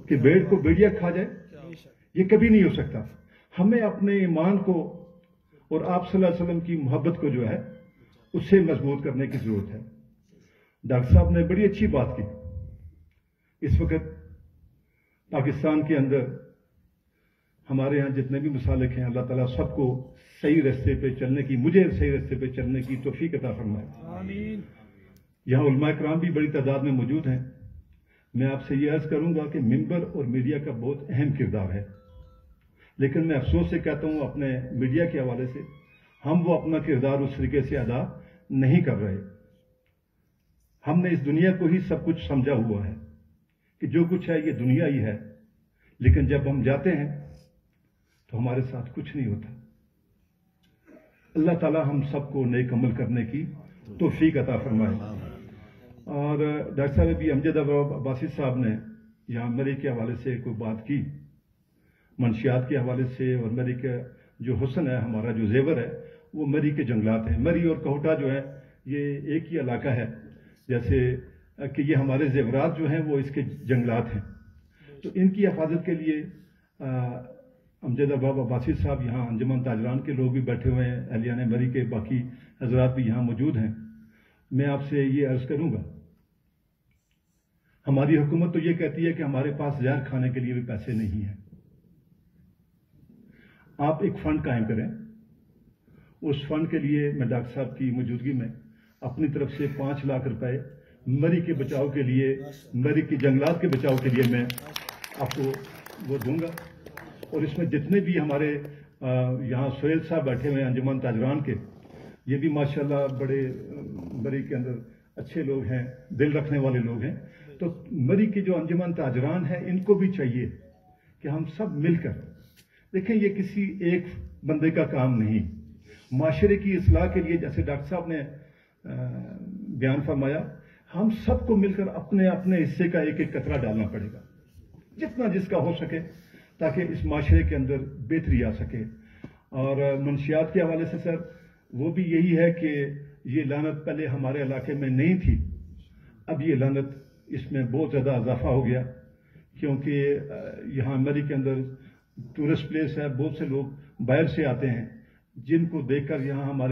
کہ भेड़ को भेड़िया खा जाए, ये कभी नहीं हो सकता। हमें अपने ईमान को और आप सल्लल्लाहु अलैहि वसल्लम की मोहब्बत को जो है उससे मजबूत करने की जरूरत है। डॉक्टर साहब ने बड़ी अच्छी बात की। इस वक्त पाकिस्तान के अंदर हमारे यहाँ जितने भी मुसालिक हैं, अल्लाह ताला सबको सही रास्ते पे चलने की, मुझे सही रास्ते पे चलने की तौफीक अता फरमाए। आमीन। यहाँ उलमा इकराम भी बड़ी तादाद में मौजूद हैं। मैं आपसे ये अर्ज करूंगा कि मिंबर और मीडिया का बहुत अहम किरदार है, लेकिन मैं अफसोस से कहता हूं अपने मीडिया के हवाले से हम वो अपना किरदार उस तरीके से अदा नहीं कर रहे। हमने इस दुनिया को ही सब कुछ समझा हुआ है कि जो कुछ है ये दुनिया ही है, लेकिन जब हम जाते हैं तो हमारे साथ कुछ नहीं होता। अल्लाह ताला हम सबको नेक अमल करने की तौफीक अता फरमाए। और डॉक्टर साहब भी अमजद अब्बासी साहब ने यहाँ मरी के हवाले से कोई बात की, मंशियात के हवाले से, और मरी का जो हुस्न है, हमारा जो जेवर है, वो मरी के जंगलात हैं। मरी और कोहटा जो है ये एक ही इलाका है, जैसे कि ये हमारे जेवरात जो हैं वो इसके जंगलात हैं। तो इनकी हिफाजत के लिए अमजद अब्बासी साहब, यहाँ अंजुमन ताजरान के लोग भी बैठे हुए हैं, अहलियान मरी के बाकी हजरात भी यहाँ मौजूद हैं। मैं आपसे ये अर्ज करूंगा, हमारी हुकूमत तो ये कहती है कि हमारे पास जहर खाने के लिए भी पैसे नहीं हैं। आप एक फंड कायम करें। उस फंड के लिए मैं डॉक्टर साहब की मौजूदगी में अपनी तरफ से 5 लाख रुपए मरी के बचाव के लिए, मरी की जंगलात के बचाव के लिए मैं आपको वो दूंगा। और इसमें जितने भी हमारे यहाँ सोहेल साहब बैठे हुए हैं अंजुमन ताजरान के, ये भी माशाल्लाह बड़े मरी के अंदर अच्छे लोग हैं, दिल रखने वाले लोग हैं। तो मरी की जो अंजुमन ताजरान है, इनको भी चाहिए कि हम सब मिलकर देखें। ये किसी एक बंदे का काम नहीं, माशरे की इस्लाह के लिए, जैसे डॉक्टर साहब ने बयान फरमाया, हम सबको मिलकर अपने अपने हिस्से का एक एक कतरा डालना पड़ेगा, जितना जिसका हो सके, ताकि इस माशरे के अंदर बेहतरी आ सके। और मंशियात के हवाले से सर, वो भी यही है कि ये लानत पहले हमारे इलाके में नहीं थी, अब ये लानत इसमें बहुत ज़्यादा इजाफा हो गया, क्योंकि यहाँ मरी के अंदर टूरिस्ट प्लेस है, बहुत से लोग बाहर से आते हैं, जिनको देखकर यहाँ हमारे